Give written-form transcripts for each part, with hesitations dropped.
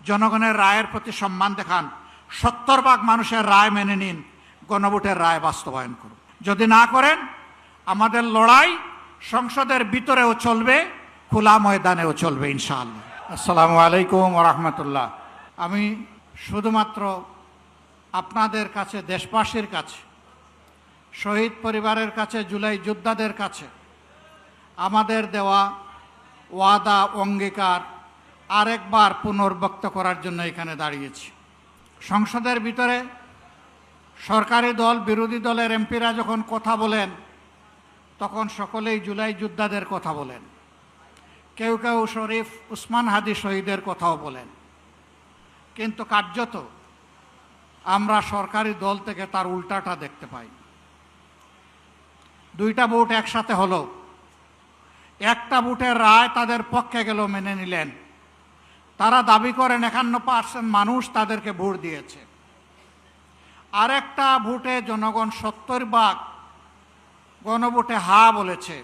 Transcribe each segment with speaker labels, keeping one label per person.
Speaker 1: জনগণের রায়ের প্রতি সম্মান দেখান, 70% মানুষের রায় মেনে নিন, গণভোটের রায় বাস্তবায়ন করুন। যদি না করেন, আমাদের লড়াই সংসদের ভিতরেও চলবে, খোলা ময়দানেও চলবে ইনশাআল্লাহ। আসসালামু আলাইকুম ওয়া রাহমাতুল্লাহ। আমি শুধুমাত্র আপনাদের কাছে, দেশবাসীর কাছে, শহীদ পরিবারের কাছে, জুলাই যোদ্ধাদের কাছে আমাদের দেওয়া ওয়াদা অঙ্গীকার আরেকবার পুনর্ব্যক্ত করার জন্য এখানে দাঁড়িয়েছি। সংসদের ভিতরে সরকারি দল, বিরোধী দলের এমপিরা যখন কথা বলেন, তখন সকলেই জুলাই যোদ্ধাদের কথা বলেন, কেউ কেউ শরীফ উসমান হাদি শহীদের কথাও বলেন, কিন্তু কার্যত আমরা সরকারি দল থেকে তার উল্টাটা দেখতে পাই। দুইটা ভোট একসাথে হলো, একটা ভোটের রায় তাদের পক্ষে গেল, মেনে নিলেন। তারা দাবি করেন 51% মানুষ তাদেরকে ভোট দিয়েছে। আরেকটা ভোটে জনগণ 70% গণভোটে হা বলেছে।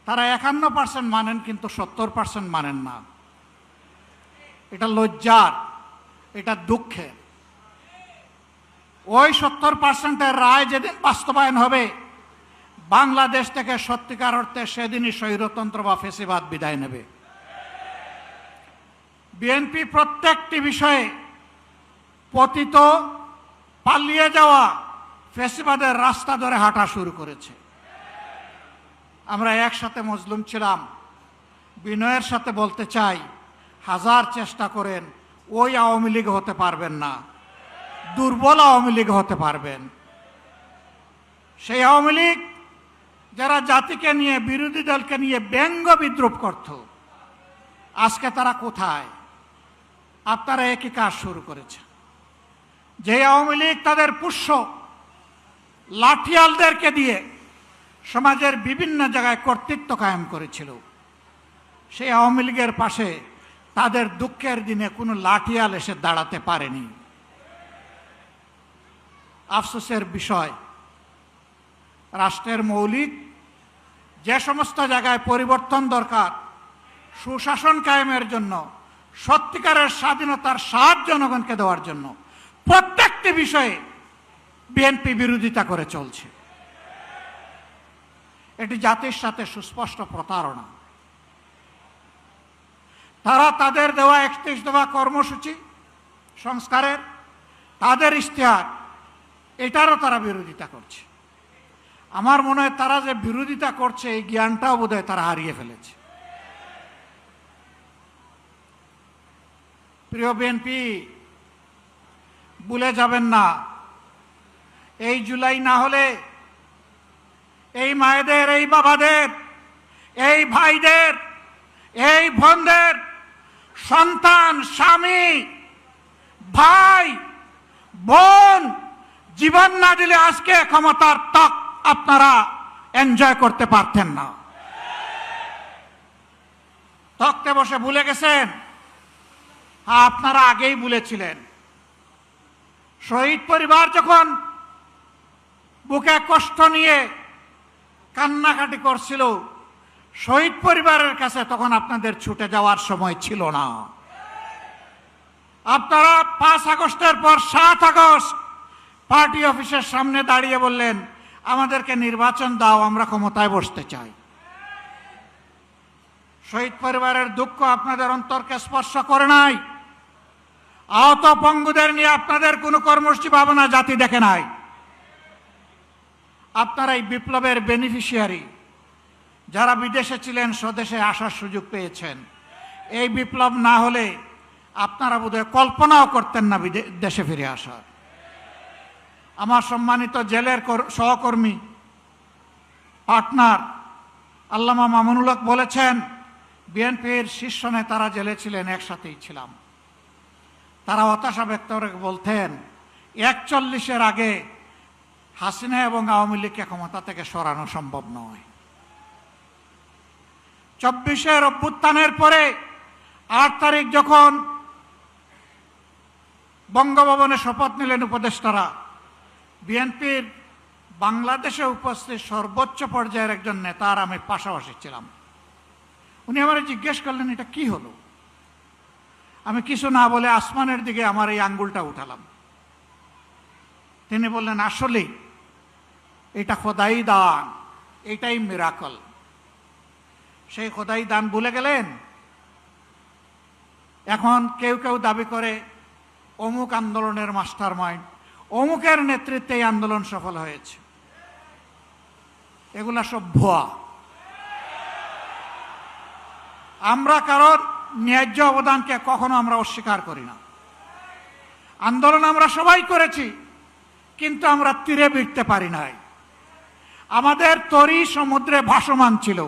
Speaker 1: তারা 51% মানেন, কিন্তু 70% মানেন না। এটা লজ্জার, এটা দুঃখের। ওই 70%-এর রায় যেদিন বাস্তবায়ন হবে, বাংলাদেশ থেকে সত্যিকার অর্থে সেদিনই স্বৈরতন্ত্র বা ফ্যাসিবাদ বিদায় নেবে। বিএনপি প্রত্যেকটি বিষয়ে পতিত, পালিয়ে যাওয়া ফ্যাসিবাদের রাস্তা ধরে হাঁটা শুরু করেছে। আমরা একসাথে মজলুম ছিলাম। বিনয়ের সাথে বলতে চাই, হাজার চেষ্টা করেন ওই আওয়ামী লীগ হতে পারবেন না, দুর্বল আওয়ামী লীগ হতে পারবেন। সেই আওয়ামী লীগ যারা জাতিকে নিয়ে, বিরোধী দলকে নিয়ে ব্যঙ্গ বিদ্রুপ করত, আজকে তারা কোথায়? আপনারা একই কাজ শুরু করেছেন। যে আওয়ামী লীগ তাদের পুষ্য লাঠিয়ালদেরকে দিয়ে সমাজের বিভিন্ন জায়গায় কর্তৃত্ব কায়েম করেছিল, সেই আওয়ামী লীগের পাশে তাদের দুঃখের দিনে কোনো লাঠিয়াল এসে দাঁড়াতে পারেনি। আফসোসের বিষয়, রাষ্ট্রের মৌলিক যে সমস্ত জায়গায় পরিবর্তন দরকার, সুশাসন কায়েমের জন্য, সত্যিকারের স্বাধীনতার স্বাদ জনগণকে দেওয়ার জন্য, প্রত্যেকটি বিষয়ে বিএনপি বিরোধিতা করে চলছে। এটি জাতির সাথে সুস্পষ্ট প্রতারণা। তারা তাদের দেওয়া 31 দফা কর্মসূচি সংস্কারের, তাদের ইশতেহার, এটারও তারা বিরোধিতা করছে। আমার মনে হয় তারা যে বিরোধিতা করছে, এই জ্ঞানটাও বোধহয় তারা হারিয়ে ফেলেছে। প্রিয় বিএনপি, ভুলে যাবেন না, এই জুলাই না হলে এই মায়েদের, এই বাবাদের, এই ভাইদের, এই বোনদের সন্তান, স্বামী, ভাই, বোন জীবন না দিলে আজকে ক্ষমতার তক আপনারা এনজয় করতে পারতেন না। তক্তে বসে ভুলে গেছেন? আপনারা আগেই ভুলেছিলেন। শহীদ পরিবার যখন বুকে কষ্ট নিয়ে কান্নাকাটি করছিল, শহীদ পরিবারের কাছে তখন আপনাদের ছুটে যাওয়ার সময় ছিল না। আপনারা 5 আগস্টের পর 7 আগস্ট পার্টি অফিসের সামনে দাঁড়িয়ে বললেন, আমাদেরকে নির্বাচন দাও, আমরা ক্ষমতায় বসতে চাই। শহীদ পরিবারের দুঃখ আপনাদের অন্তরকে স্পর্শ করে নাই। আহত পঙ্গুদের নিয়ে আপনাদের কোনো কর্মসূচি ভাবনা জাতি দেখে নাই। আপনারা এই বিপ্লবের বেনিফিশিয়ারি, যারা বিদেশে ছিলেন স্বদেশে আসার সুযোগ পেয়েছেন। এই বিপ্লব না হলে আপনারা বোধহয় কল্পনাও করতেন না দেশে ফিরে আসার। আমার সম্মানিত জেলের সহকর্মী, পার্টনার আল্লামা মামুনুল হক বলেছেন, বিএনপির শীর্ষ নেতারা জেলে ছিলেন, একসাথেই ছিলাম। তারা হতাশা ব্যক্ত করে বলতেন, 41-এর আগে হাসিনা এবং আওয়ামী লীগকে ক্ষমতা থেকে সরানো সম্ভব নয়। 24-এর অভ্যুত্থানের পরে 8 তারিখ যখন বঙ্গভবনে শপথ নিলেন উপদেষ্টারা, বিএনপির বাংলাদেশে উপস্থিত সর্বোচ্চ পর্যায়ের একজন নেতা আর আমি পাশাপাশি ছিলাম। উনি আমার জিজ্ঞেস করলেন, এটা কি হলো? আমি কিছু না বলে আসমানের দিকে আমার এই আঙ্গুলটা উঠালাম। তিনি বললেন, আসলে এটা খোদাই দান, এটাই মিরাকল। সেই খোদাই দান ভুলে গেলেন। এখন কেউ কেউ দাবি করে অমুক আন্দোলনের মাস্টার মাইন্ড, অমুকের নেতৃত্বে এই আন্দোলন সফল হয়েছে। এগুলা সব ভুয়া। আমরা কারোর ন্যায্য অবদানকে কখনো আমরা অস্বীকার করি না। আন্দোলন আমরা সবাই করেছি, কিন্তু আমরা তীরে ভিড়তে পারি নাই। আমাদের তরি সমুদ্রে ভাসমান ছিল।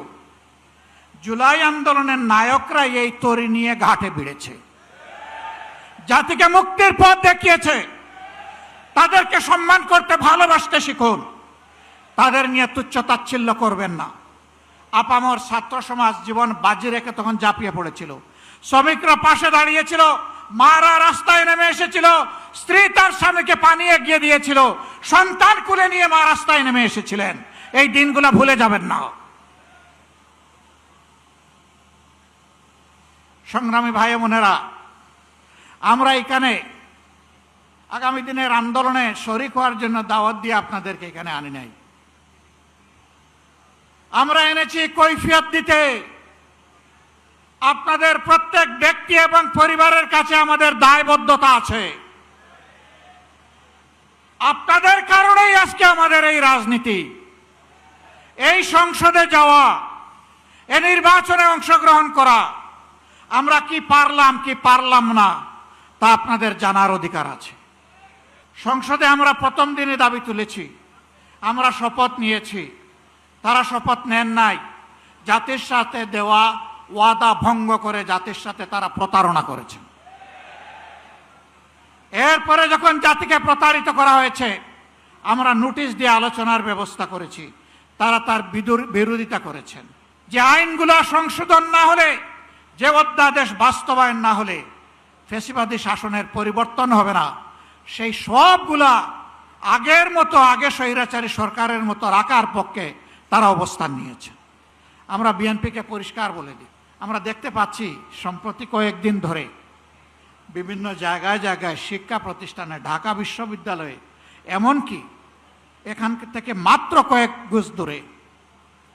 Speaker 1: জুলাই আন্দোলনের নায়করা এই তরি নিয়ে ঘাটে ভিড়েছে, জাতিকে মুক্তির পথ দেখিয়েছে। তাদেরকে সম্মান করতে, ভালোবাসতে শিখুন। তাদের নিয়ে তুচ্ছ-তাচ্ছিল্য করবেন না। আপামর ছাত্র সমাজ জীবন বাজি রেখে তখন ঝাঁপিয়ে পড়েছিল। শ্রমিকরা পাশে দাঁড়িয়েছিল, মারা রাস্তায় নেমে এসেছিল, স্ত্রী তার স্বামীকে পানি এগিয়ে দিয়েছিল, সন্তান কুলে নিয়ে মা রাস্তায় নেমে এসেছিলেন। এই দিনগুলো ভুলে যাবেন না। সংগ্রামী ভাই বোনেরা, আমরা এখানে আগামী দিনের আন্দোলনে শরিক হওয়ার জন্য দাওয়াত দিয়ে আপনাদেরকে এখানে আনি নাই। আমরা এনেছি কৈফিয়ত দিতে। আপনাদের প্রত্যেক ব্যক্তি এবং পরিবারের কাছে আমাদের দায়বদ্ধতা আছে। আপনাদের কারণেই আজকে আমাদের এই রাজনীতি, এই সংসদে যাওয়া, এই নির্বাচনে অংশগ্রহণ করা। আমরা কি পারলাম কি পারলাম না তা আপনাদের জানার অধিকার আছে। সংসদে আমরা প্রথম দিনে দাবি তুলেছি, আমরা শপথ নিয়েছি। তারা শপথ নেন নাই। জাতির সাথে দেওয়া ওয়াদা ভঙ্গ করে জাতির সাথে তারা প্রতারণা করেছে। এরপরে যখন জাতিকে প্রতারিত করা হয়েছে, আমরা নোটিশ দিয়ে আলোচনার ব্যবস্থা করেছি। তারা তার বিরোধিতা করেছেন। যে আইনগুলো সংশোধন না হলে, যে অধ্যাদেশ বাস্তবায়ন না হলে ফ্যাসিবাদী শাসনের পরিবর্তন হবে না, সেই সবগুলা আগের মতো, আগে স্বৈরাচারী সরকারের মতো রাখার পক্ষে তারা অবস্থান নিয়েছে। আমরা বিএনপিকে পরিষ্কার বলে দিই, আমরা দেখতে পাচ্ছি সম্প্রতি কয়েকদিন ধরে বিভিন্ন জায়গায় জায়গায় শিক্ষা প্রতিষ্ঠানে, ঢাকা বিশ্ববিদ্যালয়ে, এমনকি এখান থেকে মাত্র কয়েক গজ দূরে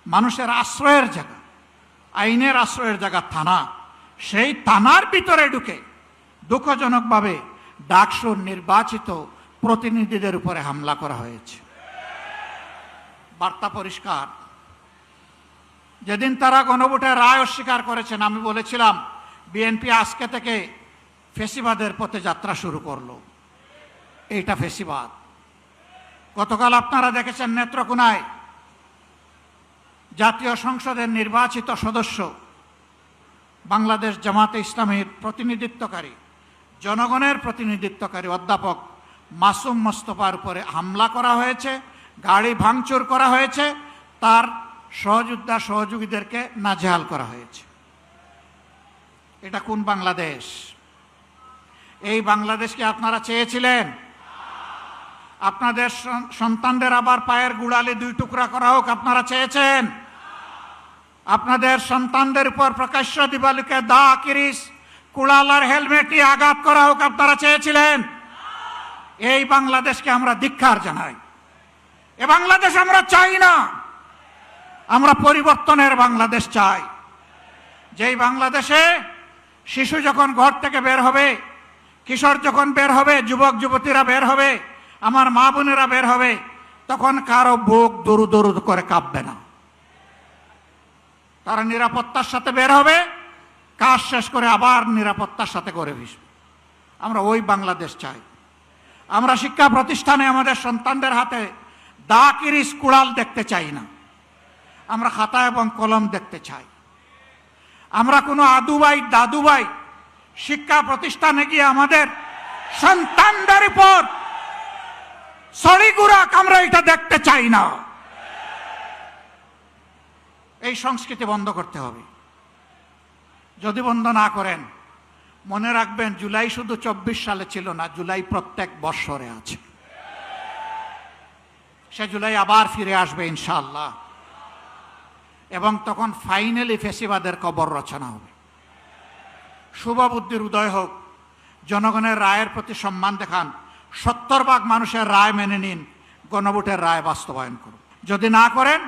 Speaker 1: মানুষের আশ্রয়ের জায়গা, আইনের আশ্রয়ের জায়গা থানা, সেই থানার ভিতরে ঢুকে দুঃখজনকভাবে ডাকসুর নির্বাচিত প্রতিনিধিদের উপরে হামলা করা হয়েছে। বার্তা পরিষ্কার। যেদিন তারা গণভোটের রায় অস্বীকার করেছেন, আমি বলেছিলাম বিএনপি আজকে থেকে ফ্যাসিবাদের পথে যাত্রা শুরু করলো। এইটা ফ্যাসিবাদ। গতকাল আপনারা দেখেছেন নেত্রকোনায় জাতীয় সংসদের নির্বাচিত সদস্য, বাংলাদেশ জামাতে ইসলামীর প্রতিনিধিত্বকারী, জনগণের প্রতিনিধিত্বকারী অধ্যাপক মাসুম মোস্তফার উপরে হামলা করা হয়েছে, গাড়ি ভাঙচুর করা হয়েছে, তার সহযোদ্ধা সহযোগীদেরকে নাজেহাল করা হয়েছে। এটা কোন বাংলাদেশ? এই বাংলাদেশকে আপনারা চেয়েছিলেন? আপনাদের সন্তানদের আবার পায়ের গুড়ালি দুই টুকরা করা হোক আপনারা চেয়েছেন? আপনাদের সন্তানদের উপর প্রকাশ্য দিবালিকে দা, কিরিস, কুড়ালার হেলমেট নিয়ে আঘাত করা হোক আপনারা চেয়েছিলেন? এই বাংলাদেশকে আমরা ধিক্কার জানাই। এ বাংলাদেশ আমরা চাই না। আমরা পরিবর্তনের বাংলাদেশ চাই, যেই বাংলাদেশে শিশু যখন ঘর থেকে বের হবে, কিশোর যখন বের হবে, যুবক যুবতীরা বের হবে, আমার মা বোনেরা বের হবে, তখন কারো বুক দরু দরু করে কাঁপবে না। তারা নিরাপত্তার সাথে বের হবে, কাজ শেষ করে আবার নিরাপত্তার সাথে করে ভিসবে। আমরা ওই বাংলাদেশ চাই। আমরা শিক্ষা প্রতিষ্ঠানে আমাদের সন্তানদের হাতে দা, কিরিস, কুড়াল দেখতে চাই না। আমরা খাতা এবং কলম দেখতে চাই। আমরা কোনো আদুবাই দাদুবাই শিক্ষা প্রতিষ্ঠানে গিয়ে আমাদের সন্তানদের উপর সড়িগুড়াক আমরা এটা দেখতে চাই না। এই সংস্কৃতি বন্ধ করতে হবে। যদি বন্ধ না করেন, মনে রাখবেন জুলাই শুধু 24 সালে ছিল না, জুলাই প্রত্যেক বৎসরে আছে। সে জুলাই আবার ফিরে আসবে ইনশাআল্লাহ, এবং তখন ফাইনালি ফ্যাসিবাদের কবর রচনা হবে। শুভ বুদ্ধির উদয় হোক। জনগণের রায়ের প্রতি সম্মান দেখান, 70% মানুষের রায় মেনে নিন, গণভোটের রায় বাস্তবায়ন করুন। যদি না করেন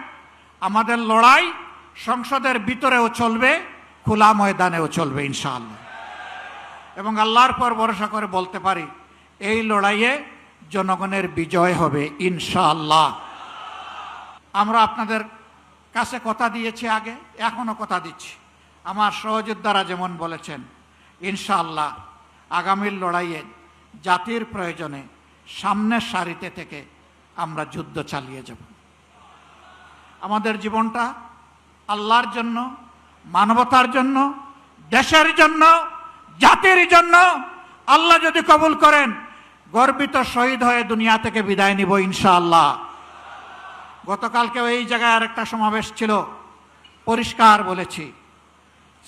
Speaker 1: আমাদের লড়াই সংসদের ভিতরেও চলবে, খোলা ময়দানেও চলবে ইনশাআল্লাহ। এবং আল্লাহর পর ভরসা করে বলতে পারি এই লড়াইয়ে জনগণের বিজয় হবে ইনশাআল্লাহ। আমরা আপনাদের কাছে কথা দিয়েছি আগে, এখনো কথা দিচ্ছি। আমার সহযোদ্ধারা যেমন বলেছেন, ইনশাআল্লাহ আগামীর লড়াইয়ে জাতির প্রয়োজনে সামনের সারিতে থেকে আমরা যুদ্ধ চালিয়ে যাব। আমাদের জীবনটা আল্লাহর জন্য, মানবতার জন্য, দেশের জন্য, জাতির জন্য। আল্লাহ যদি কবুল করেন গর্বিত শহীদ হয়ে দুনিয়া থেকে বিদায় নিব ইনশাআল্লাহ। গতকালকেও এই জায়গায় আরেকটা সমাবেশ ছিল, পরিষ্কার বলেছি,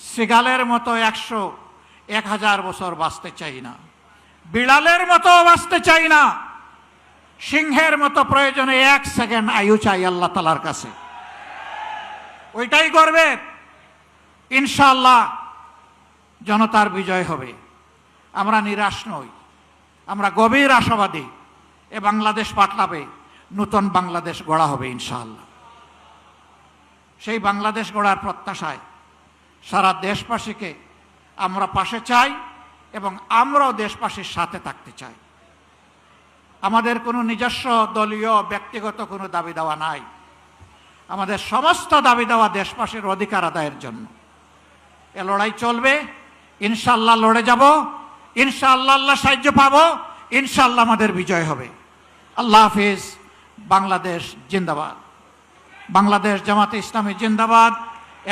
Speaker 1: সিগালের মতো 100-1000 বছর বাঁচতে চাই না, বিড়ালের মতো বাঁচতে চাই না, সিংহের মতো প্রয়োজনে 1 সেকেন্ড আয়ু চাই আল্লাহ তাআলার কাছে। ওইটাই গর্বের। ইনশাআল্লাহ জনতার বিজয় হবে। আমরা নিরাশ নই, আমরা গভীর আশাবাদী। এ বাংলাদেশ পাল্টাবে, নতুন বাংলাদেশ গড়া হবে ইনশাআল্লাহ। সেই বাংলাদেশ গড়ার প্রত্যাশায় সারা দেশবাসীকে আমরা পাশে চাই এবং আমরাও দেশবাসীর সাথে থাকতে চাই। আমাদের কোনো নিজস্ব দলীয় ব্যক্তিগত কোনো দাবি দেওয়া নাই। আমাদের সমস্ত দাবি দেওয়া দেশবাসীর অধিকার আদায়ের জন্য। এ লড়াই চলবে ইনশাআল্লাহ। লড়ে যাব ইনশাআল্লাহ, আল্লাহ সাহায্য পাবো ইনশাআল্লাহ, আমাদের বিজয় হবে। আল্লাহ হাফিজ। বাংলাদেশ জিন্দাবাদ। বাংলাদেশ জামাতে ইসলামী জিন্দাবাদ।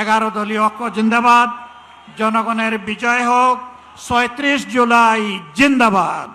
Speaker 1: 11 দলীয় ঐক্য জিন্দাবাদ। জনগণের বিজয় হোক। 36 জুলাই জিন্দাবাদ।